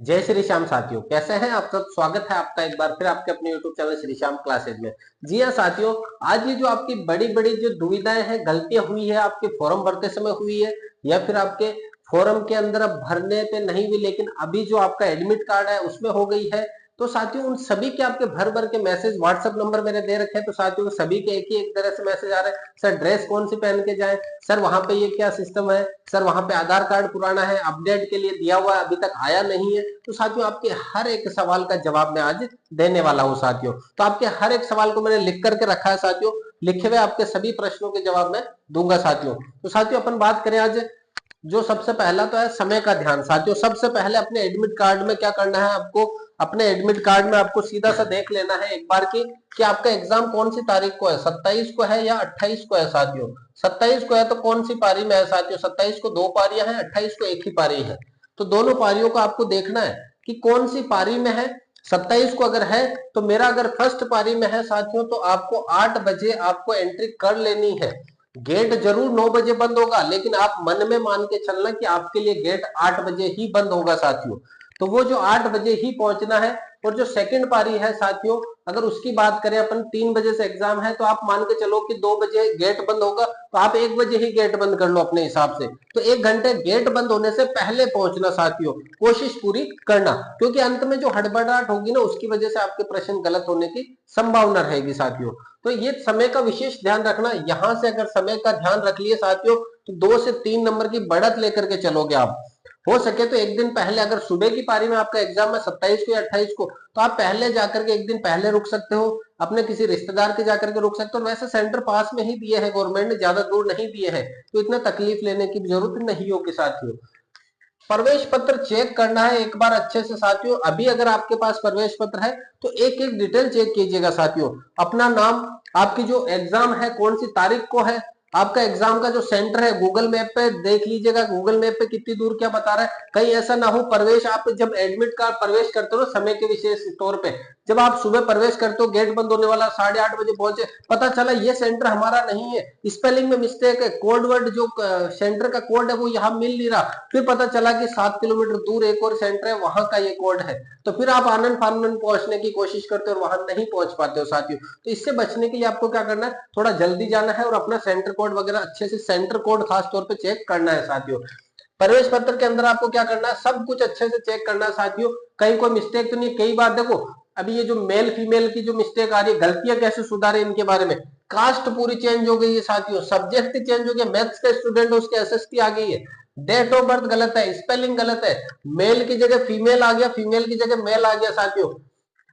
जय श्री श्याम साथियों, कैसे हैं आप सब। स्वागत है आपका एक बार फिर आपके अपने YouTube channel Shri Shyam classes में। जी हाँ साथियों, आज ये जो आपकी बड़ी बड़ी जो दुविधाएं हैं, गलतियां हुई है आपके फॉर्म भरते समय हुई है, या फिर आपके फॉर्म के अंदर अब भरने पे नहीं हुई लेकिन अभी जो आपका एडमिट कार्ड है उसमें हो गई है, तो साथियों उन सभी के आपके भर भर के मैसेज व्हाट्सएप नंबर मैंने दे रखे हैं। तो साथियों सभी के एक ही एक तरह से मैसेज आ रहे हैं, सर ड्रेस कौन सी पहन के जाए, सर वहां पे ये क्या सिस्टम है, सर वहां पे आधार कार्ड पुराना है, अपडेट के लिए दिया हुआ है, अभी तक आया नहीं है। तो साथियों आपके हर एक सवाल का जवाब मैं आज देने वाला हूं साथियों। तो आपके हर एक सवाल को मैंने लिख करके रखा है साथियों, लिखे हुए आपके सभी प्रश्नों के जवाब मैं दूंगा साथियों। तो साथियों अपन बात करें आज, जो सबसे पहला तो है समय का ध्यान। साथियों सबसे पहले अपने एडमिट कार्ड में क्या करना है आपको, अपने एडमिट कार्ड में आपको सीधा सा देख लेना है एक बार की कि आपका एग्जाम कौन सी तारीख को है, 27 को है या 28 को है साथियों। 27 को है तो कौन सी पारी में है साथियों, 27 को 2 पारियां हैं, 28 को एक ही पारी है। तो दोनों पारियों को आपको देखना है कि कौन सी पारी में है। 27 को अगर है तो मेरा अगर फर्स्ट पारी में है साथियों, तो आपको 8 बजे आपको एंट्री कर लेनी है। गेट जरूर 9 बजे बंद होगा, लेकिन आप मन में मान के चलना कि आपके लिए गेट 8 बजे ही बंद होगा साथियों। तो वो जो 8 बजे ही पहुंचना है। और जो सेकंड पारी है साथियों, अगर उसकी बात करें अपन, 3 बजे से एग्जाम है तो आप मान के चलो कि 2 बजे गेट बंद होगा, तो आप 1 बजे ही गेट बंद कर लो अपने हिसाब से। तो 1 घंटे गेट बंद होने से पहले पहुंचना साथियों, कोशिश पूरी करना, क्योंकि अंत में जो हड़बड़ाहट होगी ना उसकी वजह से आपके प्रश्न गलत होने की संभावना रहेगी साथियों। तो ये समय का विशेष ध्यान रखना। यहां से अगर समय का ध्यान रख लिए साथियों, तो 2 से 3 नंबर की बढ़त लेकर के चलोगे आप। हो सके तो एक दिन पहले, अगर सुबह की पारी में आपका एग्जाम है 27 को या 28 को, तो आप पहले जाकर के एक दिन पहले रुक सकते हो, अपने किसी रिश्तेदार के जाकर के रुक सकते हो। वैसे सेंटर पास में ही दिए हैं गवर्नमेंट ने, ज्यादा दूर नहीं दिए हैं, तो इतना तकलीफ लेने की जरूरत नहीं होगी साथियों। प्रवेश पत्र चेक करना है एक बार अच्छे से साथियों। अभी अगर आपके पास प्रवेश पत्र है तो एक एक डिटेल चेक कीजिएगा साथियों। अपना नाम, आपकी जो एग्जाम है कौन सी तारीख को है, आपका एग्जाम का जो सेंटर है गूगल मैप पे देख लीजिएगा, गूगल मैप पे कितनी दूर क्या बता रहा है। कहीं ऐसा ना हो प्रवेश, आप जब एडमिट कार्ड प्रवेश करते हो समय के विशेष तौर पे, जब आप सुबह प्रवेश करते हो, गेट बंद होने वाला, 8:30 बजे पहुंचे, पता चला ये सेंटर हमारा नहीं है, स्पेलिंग में मिस्टेक है, कोड वर्ड जो सेंटर का कोड है वो यहाँ मिल नहीं रहा, फिर पता चला कि 7 किलोमीटर दूर एक और सेंटर है, वहां का ये कोड है, तो फिर आप आनंद फानंद पहुंचने की कोशिश करते हो और वहां नहीं पहुंच पाते हो साथियों। तो इससे बचने के लिए आपको क्या करना है, थोड़ा जल्दी जाना है और अपना सेंटर कोड वगैरह अच्छे से, सेंटर कोड खास तौर पे चेक करना है साथियों। प्रवेश पत्र के अंदर आपको क्या करना है, सब कुछ अच्छे से चेक करना है साथियों, कहीं कोई मिस्टेक तो नहीं। कई बार देखो, अभी ये जो मेल फीमेल की जो मिस्टेक आ रही है, गलतियां कैसे सुधारे इनके बारे में। कास्ट पूरी चेंज हो गई है साथियों, सब्जेक्ट चेंज हो गया, मैथ्स का स्टूडेंट उसके एसएसटी आ गई है, डेट ऑफ बर्थ गलत है, स्पेलिंग गलत है, मेल की जगह फीमेल आ गया, फीमेल की जगह मेल आ गया साथियों।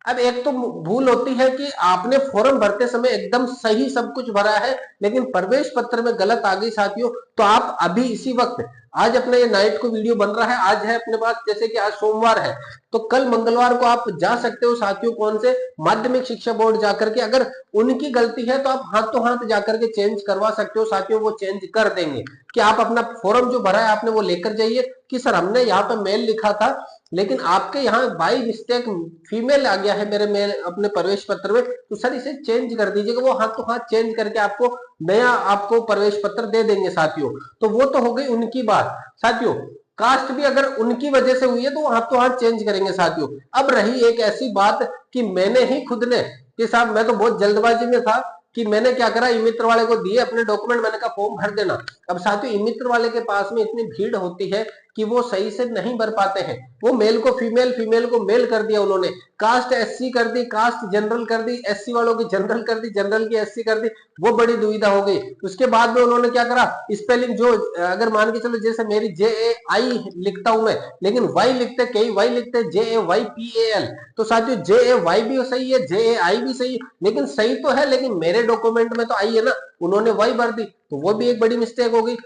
अब एक तो भूल होती है कि आपने फॉर्म भरते समय एकदम सही सब कुछ भरा है, लेकिन प्रवेश पत्र में गलत आ गई साथियों। तो आप अभी इसी वक्त, आज अपना ये नाइट को वीडियो बन रहा है, आज है अपने पास, जैसे कि आज सोमवार है, तो कल मंगलवार को आप जा सकते हो साथियों, कौन से, माध्यमिक शिक्षा बोर्ड जाकर के। अगर उनकी गलती है तो आप हाथ तो हाथ जाकर के चेंज करवा सकते हो साथियों, वो चेंज कर देंगे। कि आप अपना फॉर्म जो भरा है आपने वो लेकर जाइए कि सर हमने यहाँ पे मेल लिखा था, लेकिन आपके यहाँ बाई मिस्टेक फीमेल आ गया है मेरे मेल अपने प्रवेश पत्र में, तो सर इसे चेंज कर दीजिएगा। वो हाथ तो हाथ चेंज करके आपको नया आपको प्रवेश पत्र दे देंगे साथियों। तो वो तो हो गई उनकी बात साथियों। कास्ट भी अगर उनकी वजह से हुई है तो वो हाथ तो हाथ चेंज करेंगे साथियों। अब रही एक ऐसी बात कि मैंने ही खुद ने, कि साहब मैं तो बहुत जल्दबाजी में था, कि मैंने क्या करा, ई मित्र वाले को दिए अपने डॉक्यूमेंट, मैंने कहा फॉर्म भर देना। अब साथियों ई मित्र वाले के पास में इतनी भीड़ होती है कि वो सही से नहीं भर पाते हैं। वो मेल को फीमेल, फीमेल को मेल कर दिया उन्होंने, कास्ट एससी कर दी, कास्ट जनरल कर दी, एससी वालों की जनरल कर दी, जनरल की एससी कर दी। वो बड़ी दुविधा हो गई। उसके बाद में उन्होंने क्या करा, स्पेलिंग जो, अगर मान के चलो जैसे मेरी JAI लिखता हूं मैं, लेकिन वाई लिखते, कई वाई लिखते JAYPAL, तो साथियों JAY भी सही है, JAI भी सही है, लेकिन सही तो है, लेकिन मेरे डॉक्यूमेंट में तो आई है ना, उन्होंने वाई भर दी, तो वो भी एक बड़ी मिस्टेक हो गई।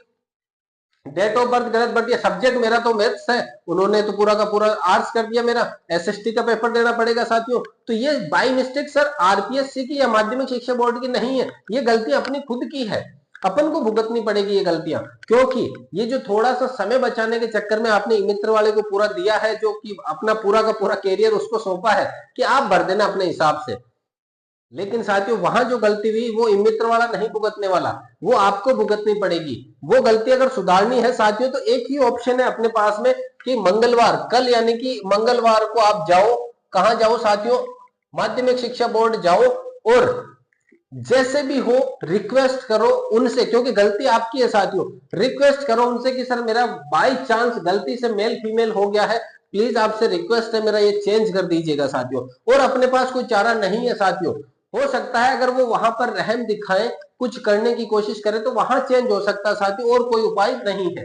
डेट ऑफ बर्थ गलत भर दिया, सब्जेक्ट मेरा तो मैथ्स है, उन्होंने तो पूरा का पूरा आर्ट्स कर दिया, मेरा एसएसटी का पेपर देना पड़ेगा साथियों। तो ये बाई मिस्टेक सर आरपीएससी की या माध्यमिक शिक्षा बोर्ड की नहीं है, ये गलती अपनी खुद की है, अपन को भुगतनी पड़ेगी ये गलतियां। क्योंकि ये जो थोड़ा सा समय बचाने के चक्कर में आपने मित्र वाले को पूरा दिया है, जो कि अपना पूरा का पूरा कैरियर उसको सौंपा है कि आप भर देना अपने हिसाब से, लेकिन साथियों वहां जो गलती हुई वो इमित्र वाला नहीं भुगतने वाला, वो आपको भुगतनी पड़ेगी। वो गलती अगर सुधारनी है साथियों तो एक ही ऑप्शन है अपने पास में कि मंगलवार, कल यानी कि मंगलवार को आप जाओ, कहां जाओ साथियों, माध्यमिक शिक्षा बोर्ड जाओ और जैसे भी हो रिक्वेस्ट करो उनसे, क्योंकि गलती आपकी है साथियों, रिक्वेस्ट करो उनसे कि सर मेरा बाई चांस गलती से मेल फीमेल हो गया है, प्लीज आपसे रिक्वेस्ट है मेरा ये चेंज कर दीजिएगा साथियों। और अपने पास कोई चारा नहीं है साथियों, हो सकता है अगर वो वहां पर रहम दिखाएं, कुछ करने की कोशिश करें तो वहां चेंज हो सकता है साथियों, और कोई उपाय नहीं है।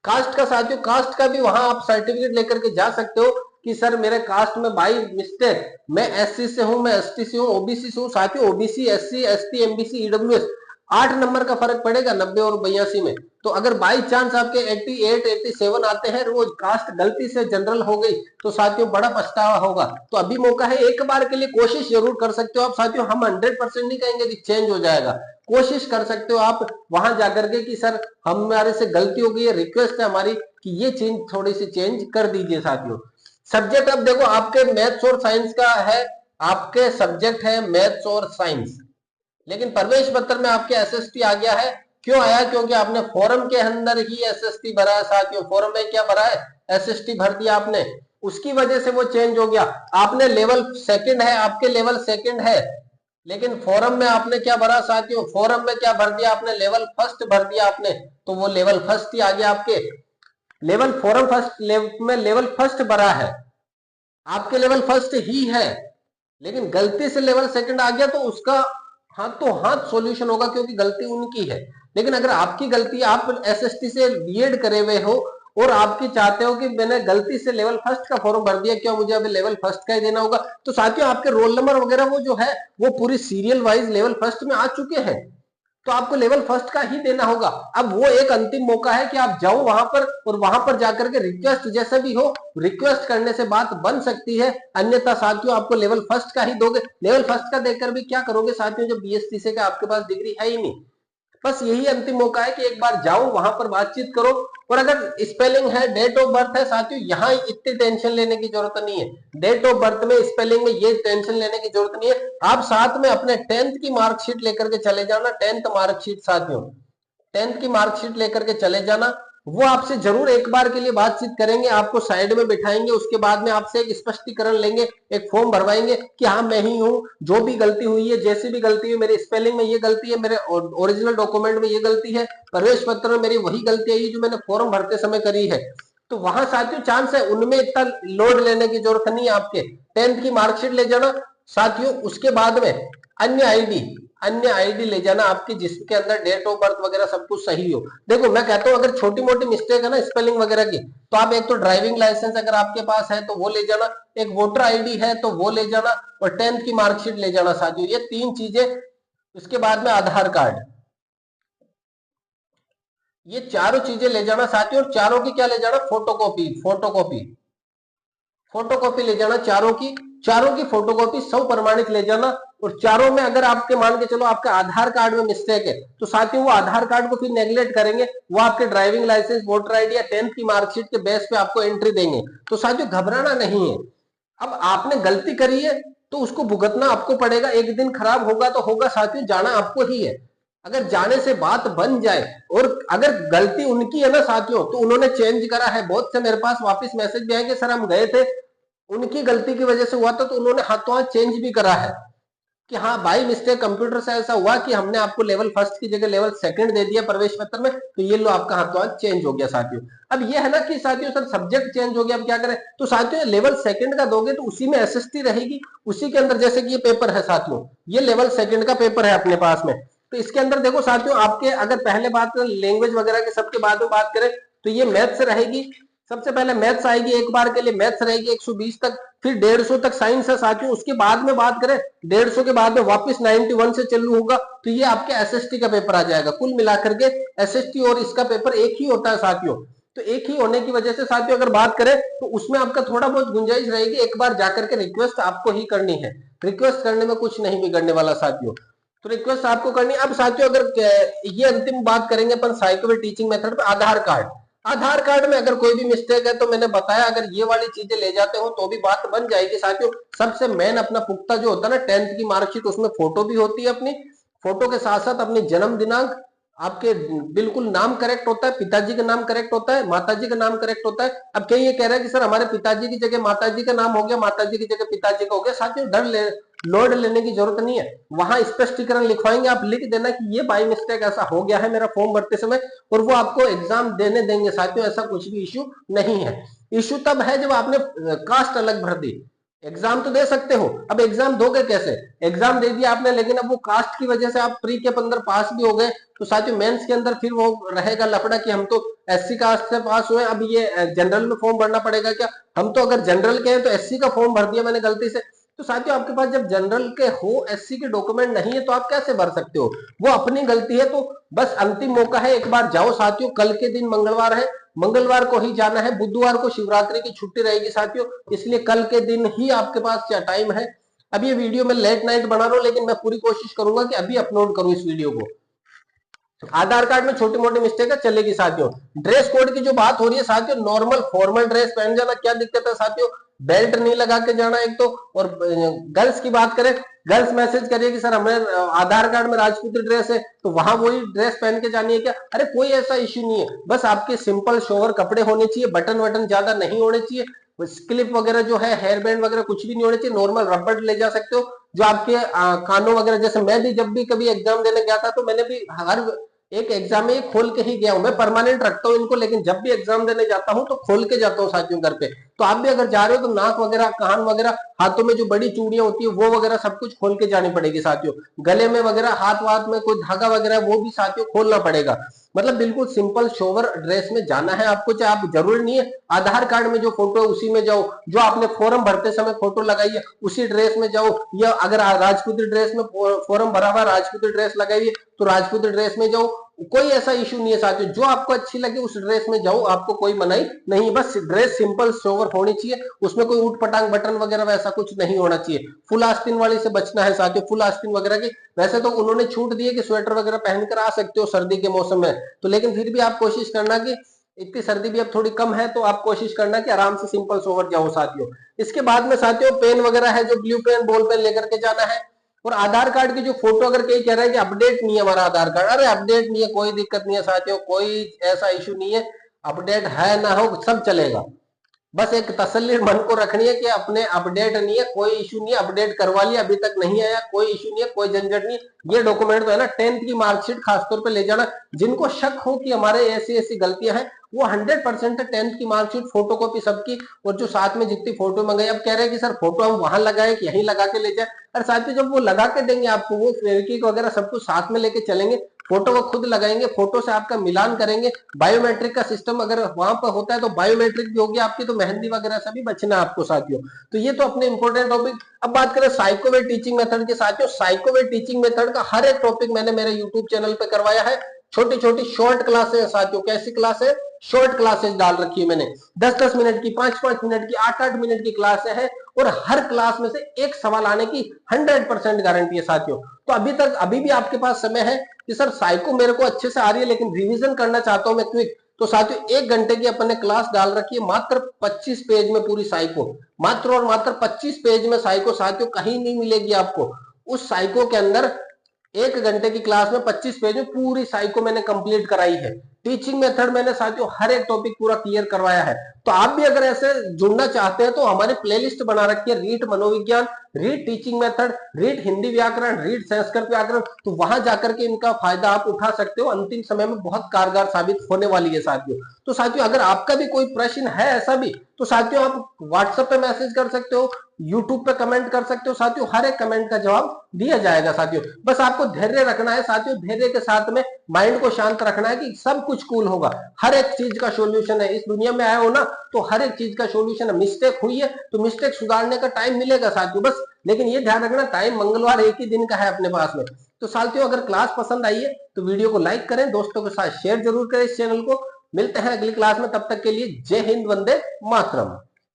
कास्ट का साथियों, कास्ट का भी वहां आप सर्टिफिकेट लेकर के जा सकते हो कि सर मेरे कास्ट में बाई मिस्टेक मैं एससी से हूं, मैं एसटी से हूं, ओबीसी से हूं साथियों। OBC, SC, ST, MBC, EWS 8 number का फर्क पड़ेगा 90 और 82 में। तो अगर बाई चांस आपके 88, 87 आते हैं, रोज कास्ट गलती से जनरल हो गई तो साथियों बड़ा पछतावा होगा। तो अभी मौका है, एक बार के लिए कोशिश जरूर कर सकते हो आप साथियों। हम 100% नहीं कहेंगे कि चेंज हो जाएगा, कोशिश कर सकते हो आप वहां जाकर के कि सर हमारे से गलती हो गई है, रिक्वेस्ट है हमारी कि ये चीज थोड़ी सी चेंज कर दीजिए साथियों। सब्जेक्ट अब देखो आपके मैथ्स और साइंस का है, आपके सब्जेक्ट है मैथ्स और साइंस, लेकिन प्रवेश पत्र में आपके एसएसटी आ गया है। क्यों आया? क्योंकि आपने फॉरम के अंदर ही एसएसटी भरा है साथियों। फॉरम में क्या भरा है? एसएसटी भर दिया आपने, उसकी वजह से वो चेंज हो गया। आपने लेवल सेकंड है, आपके लेवल सेकंड है, लेकिन फॉरम में आपने क्या भरा साथियों? फॉरम में क्या भर दिया आपने? लेवल फर्स्ट भर दिया आपने, तो वो लेवल फर्स्ट ही आ गया आपके। लेवल फॉरम फर्स्ट में लेवल फर्स्ट भरा है, आपके लेवल फर्स्ट ही है, लेकिन गलती से लेवल सेकंड आ गया तो उसका हाथ तो हाथ सॉल्यूशन होगा, क्योंकि गलती उनकी है। लेकिन अगर आपकी गलती, आप एसएसटी से बीएड करे हुए हो और आपकी चाहते हो कि मैंने गलती से लेवल फर्स्ट का फॉर्म भर दिया, क्या मुझे अभी लेवल फर्स्ट का ही देना होगा? तो साथियों आपके रोल नंबर वगैरह वो जो है वो पूरी सीरियल वाइज लेवल फर्स्ट में आ चुके हैं, तो आपको लेवल फर्स्ट का ही देना होगा। अब वो एक अंतिम मौका है कि आप जाओ वहां पर और वहां पर जाकर के रिक्वेस्ट, जैसे भी हो रिक्वेस्ट करने से बात बन सकती है, अन्यथा साथियों आपको लेवल फर्स्ट का ही दोगे। लेवल फर्स्ट का देकर भी क्या करोगे साथियों, जो बीएससी से आपके पास डिग्री है ही नहीं। बस यही अंतिम मौका है कि एक बार जाओ वहां पर बातचीत करो। और अगर स्पेलिंग है, डेट ऑफ बर्थ है साथियों, यहाँ इतनी टेंशन लेने की जरूरत नहीं है। डेट ऑफ बर्थ में, स्पेलिंग में ये टेंशन लेने की जरूरत नहीं है। आप साथ में अपने 10th की मार्कशीट लेकर के चले जाना, 10th मार्कशीट साथियों, 10th की मार्कशीट लेकर के चले जाना। वो आपसे जरूर एक बार के लिए बातचीत करेंगे, आपको साइड में बिठाएंगे, उसके बाद में आपसे एक स्पष्टीकरण लेंगे, एक फॉर्म भरवाएंगे कि हाँ मैं ही हूँ, जो भी गलती हुई है, जैसी भी गलती है, मेरे स्पेलिंग में ये गलती है, मेरे ओरिजिनल डॉक्यूमेंट में ये गलती है, प्रवेश पत्र में मेरी वही गलती है जो मैंने फॉर्म भरते समय करी है। तो वहां साथियों चांस है, उनमें इतना लोड लेने की जरूरत नहीं है। आपके 10th की मार्कशीट ले जाना साथियों, उसके बाद में अन्य आईडी ले जाना आपकी, जिसके अंदर डेट ऑफ बर्थ वगैरह सब कुछ सही हो। देखो मैं कहता हूं अगर छोटी मोटी मिस्टेक है ना स्पेलिंग वगैरह की, तो आप एक तो ड्राइविंग लाइसेंस अगर आपके पास है तो वो ले जाना, एक वोटर आईडी है तो वो ले जाना, और 10th की मार्कशीट ले जाना साथियों, ये 3 चीजें। उसके बाद में आधार कार्ड, ये चारों चीजें ले जाना साथियों। और चारों की क्या ले जाना? फोटोकॉपी ले जाना चारों की फोटोकॉपी सब प्रमाणित ले जाना। और चारों में अगर आपके मान के चलो आपके आधार कार्ड में मिस्टेक है तो साथियों वो आधार कार्ड को फिर नेग्लेक्ट करेंगे, वो आपके ड्राइविंग लाइसेंस, वोटर आईडी या 10th की मार्कशीट के बेस पे आपको एंट्री देंगे। तो साथियों घबराना नहीं है। अब आपने गलती करी है तो उसको भुगतना आपको पड़ेगा, एक दिन खराब होगा तो होगा साथियों, जाना आपको ही है। अगर जाने से बात बन जाए, और अगर गलती उनकी है ना साथियों, तो उन्होंने चेंज करा है। बहुत से मेरे पास वापस मैसेज भी आए कि सर हम गए थे, उनकी गलती की वजह से हुआ था, तो उन्होंने हाथों हाथ चेंज भी करा है कि हाँ बाई मिस्टेक कंप्यूटर से ऐसा हुआ कि हमने आपको लेवल फर्स्ट की जगह लेवल सेकंड दे दिया प्रवेश पत्र में, तो ये लो आपका हाथों हाथ चेंज हो गया साथियों। अब ये है ना कि साथियों सर सब्जेक्ट चेंज हो गया, अब क्या करें? तो साथियों लेवल सेकंड का दोगे तो उसी में एसएसटी रहेगी, उसी के अंदर, जैसे कि ये पेपर है साथियों, ये लेवल सेकंड का पेपर है अपने पास में। तो इसके अंदर देखो साथियों, आपके अगर पहले बात लैंग्वेज वगैरह के सबके बाद में बात करें तो ये मैथ्स रहेगी। सबसे पहले मैथ्स आएगी, एक बार के लिए मैथ्स रहेगी 120 तक, फिर 150 तक साइंस है साथियों। उसके बाद में बात करें 150 के बाद में वापस 91 से चालू होगा, तो ये आपके एसएसटी का पेपर आ जाएगा। कुल मिलाकर के एसएसटी और इसका पेपर एक ही होता है साथियों। तो एक ही होने की वजह से साथियों अगर बात करें तो उसमें आपका थोड़ा बहुत गुंजाइश रहेगी, एक बार जाकर के रिक्वेस्ट आपको ही करनी है। रिक्वेस्ट करने में कुछ नहीं बिगड़ने वाला साथियों, तो रिक्वेस्ट आपको करनी। अब साथियों अगर ये अंतिम बात करेंगे अपन साइकोवे टीचिंग मेथड पे, आधार कार्ड। आधार कार्ड में अगर कोई भी मिस्टेक है तो मैंने बताया, अगर ये वाली चीजें ले जाते हो तो भी बात बन जाएगी साथियों। सबसे मेन अपना पुख्ता जो होता है ना 10th की मार्कशीट, उसमें फोटो भी होती है अपनी, फोटो के साथ साथ अपनी जन्म दिनांक, आपके बिल्कुल नाम करेक्ट होता है, पिताजी का नाम करेक्ट होता है, माताजी का नाम करेक्ट होता है। अब कहीं ये कह रहा है कि सर हमारे पिताजी की जगह माताजी का नाम हो गया, माताजी की जगह पिताजी का हो गया, साथियों लोड लेने की जरूरत नहीं है। वहां स्पष्टीकरण लिखवाएंगे, आप लिख देना कि ये बाई मिस्टेक ऐसा हो गया है मेरा फॉर्म भरते समय, और वो आपको एग्जाम देने देंगे साथियों। ऐसा कुछ भी इश्यू नहीं है। इश्यू तब है जब आपने कास्ट अलग भर दी। एग्जाम तो दे सकते हो, अब एग्जाम दोगे कैसे? एग्जाम दे दिया आपने, लेकिन अब वो कास्ट की वजह से आप प्री के अंदर पास भी हो गए, तो साथियों मेंस के अंदर फिर वो रहेगा लफड़ा कि हम तो एससी कास्ट से पास हुए, अब ये जनरल में फॉर्म भरना पड़ेगा क्या? हम तो अगर जनरल के हैं तो एससी का फॉर्म भर दिया मैंने गलती से। तो साथियों आपके पास जब जनरल के हो, एससी के डॉक्यूमेंट नहीं है, तो आप कैसे भर सकते हो? वो अपनी गलती है। तो बस अंतिम मौका है, एक बार जाओ साथियों। कल के दिन मंगलवार है, मंगलवार को ही जाना है, बुधवार को शिवरात्रि की छुट्टी रहेगी साथियों, इसलिए कल के दिन ही आपके पास टाइम है। अब ये वीडियो मैं लेट नाइट बना रहा हूं, लेकिन मैं पूरी कोशिश करूंगा कि अभी अपलोड करूं इस वीडियो को। आधार कार्ड में छोटी मोटी मिस्टेक है, चलेगी साथियों। ड्रेस कोड की जो बात हो रही है साथियों, नॉर्मल फॉर्मल ड्रेस पहन जाना, क्या दिक्कत है साथियों? बेल्ट नहीं लगा के जाना एक तो। और गर्ल्स की बात करें, गर्ल्स मैसेज करिए कि सर हमें आधार कार्ड में राजपूती ड्रेस है, तो वहां वही ड्रेस पहन के जानी है क्या? अरे कोई ऐसा इश्यू नहीं है, बस आपके सिंपल शोवर कपड़े होने चाहिए, बटन वटन ज्यादा नहीं होने चाहिए, क्लिप वगैरह जो है, हेयर बैंड वगैरह कुछ भी नहीं होने चाहिए, नॉर्मल रबड़ ले जा सकते हो। जो आपके कानों वगैरह, जैसे मैं भी जब भी कभी एग्जाम देने गया था तो मैंने भी हर एक एग्जाम में खोल के ही गया हूं। मैं परमानेंट रखता हूं इनको, लेकिन जब भी एग्जाम देने जाता हूं तो खोल के जाता हूं साथियों घर पे। तो आप भी अगर जा रहे हो तो नाक वगैरह, कान वगैरह, हाथों में जो बड़ी चूड़ियां होती है वो वगैरह सब कुछ खोल के जानी पड़ेगी साथियों। गले में वगैरह, हाथ वाथ में कोई धागा वगैरह वो भी साथियों खोलना पड़ेगा। मतलब बिल्कुल सिंपल सोवर ड्रेस में जाना है आपको। चाहे आप, जरूरी नहीं है आधार कार्ड में जो फोटो है उसी में जाओ, जो आपने फॉर्म भरते समय फोटो लगाई है उसी ड्रेस में जाओ, या अगर राजपूती ड्रेस में फॉर्म भरा हुआ राजपूती ड्रेस लगाई है तो राजपूती ड्रेस में जाओ। कोई ऐसा इशू नहीं है साथियों, जो आपको अच्छी लगे उस ड्रेस में जाओ, आपको कोई मनाही नहीं। बस ड्रेस सिंपल सोवर होनी चाहिए, उसमें कोई ऊट पटांग बटन वगैरह वैसा कुछ नहीं होना चाहिए। फुल आस्तीन वाली से बचना है साथियों, फुल आस्तीन वगैरह की। वैसे तो उन्होंने छूट दी है कि स्वेटर वगैरह पहनकर आ सकते हो सर्दी के मौसम में, तो लेकिन फिर भी आप कोशिश करना कि इतनी सर्दी भी अब थोड़ी कम है, तो आप कोशिश करना कि आराम से सिंपल सोवर जाओ साथियों। इसके बाद में साथियों पेन वगैरह है, जो ब्लू पेन, बॉल पेन लेकर के जाना है। और आधार कार्ड की जो फोटो, अगर कहीं कह रहा है कि अपडेट नहीं है हमारा आधार कार्ड, अरे अपडेट नहीं है, कोई दिक्कत नहीं है साथियों, कोई ऐसा इशू नहीं है। अपडेट है ना हो सब चलेगा, बस एक तसल्ली मन को रखनी है कि अपने अपडेट नहीं है, कोई इशू नहीं है, अपडेट करवा लिया, अभी तक नहीं आया, कोई इशू नहीं है, कोई झंझट नहीं। ये डॉक्यूमेंट तो है ना 10th की मार्कशीट खासतौर पे ले जाना। जिनको शक हो कि हमारे ऐसी ऐसी गलतियां हैं, वो 100% 10th की मार्कशीट फोटोकॉपी सबकी, और जो साथ में जितनी फोटो मंगाई। अब कह रहे हैं कि सर फोटो हम वहां लगाए कि यहीं लगा के ले जाए, अरे साथियों जब वो लगा के देंगे आपको, वो फेविक्विक वगैरह सब कुछ साथ में लेके चलेंगे, फोटो वो खुद लगाएंगे, फोटो से आपका मिलान करेंगे। बायोमेट्रिक का सिस्टम अगर वहां पर होता है तो बायोमेट्रिक भी होगी आपकी, तो मेहंदी वगैरह से भी बचना आपको साथियों। तो ये तो अपने इंपॉर्टेंट टॉपिक। अब बात करें साइकोवे टीचिंग मेथड के साथियों, साइकोवे टीचिंग मेथड का हर एक टॉपिक मैंने मेरे यूट्यूब चैनल पे करवाया है। छोटी छोटी शॉर्ट क्लासेस है साथियों। कैसी क्लास है? शॉर्ट क्लासेस डाल रखी है मैंने, 10-10 मिनट की, 5-5 मिनट की, 8-8 मिनट की क्लास है, और हर क्लास में से एक सवाल आने की 100% गारंटी है साथियों। तो अभी भी आपके पास समय है कि सर साइको मेरे को अच्छे से आ रही है लेकिन रिवीजन करना चाहता हूं मैं क्विक, तो साथियों 1 घंटे की अपन ने क्लास डाल रखी है, मात्र 25 पेज में पूरी साइको, मात्र और मात्र 25 पेज में साइको साथियों, कहीं नहीं मिलेगी आपको। उस साइको के अंदर 1 घंटे की क्लास में 25 पेज में पूरी साइको मैंने कंप्लीट कराई है। टीचिंग मेथड मैंने साथियों हर एक टॉपिक पूरा क्लियर करवाया है। तो आप भी अगर ऐसे जुड़ना चाहते हैं तो हमारी प्लेलिस्ट बना रखी है, रीट मनोविज्ञान, रीट टीचिंग मेथड, रीट हिंदी व्याकरण, रीट संस्कृत व्याकरण, तो वहां जाकर के इनका फायदा आप उठा सकते हो। अंतिम समय में बहुत कारगर साबित होने वाली है साथियों। तो साथियों अगर आपका भी कोई प्रश्न है ऐसा भी, तो साथियों आप व्हाट्सएप पे मैसेज कर सकते हो, यूट्यूब पे कमेंट कर सकते हो साथियों, हर एक कमेंट का जवाब दिया जाएगा साथियों। बस आपको धैर्य रखना है साथियों, धैर्य के साथ में माइंड को शांत रखना है कि सब कुछ कूल होगा। हर एक चीज का सॉल्यूशन है, इस दुनिया में आए हो ना तो हर एक चीज का सॉल्यूशन है। मिस्टेक हुई है तो मिस्टेक सुधारने का टाइम मिलेगा साथियों, बस लेकिन ये ध्यान रखना टाइम मंगलवार एक ही दिन का है अपने पास में। तो साथियों अगर क्लास पसंद आई है तो वीडियो को लाइक करें, दोस्तों के साथ शेयर जरूर करें इस चैनल को। मिलते हैं अगली क्लास में, तब तक के लिए जय हिंद, वंदे मातरम।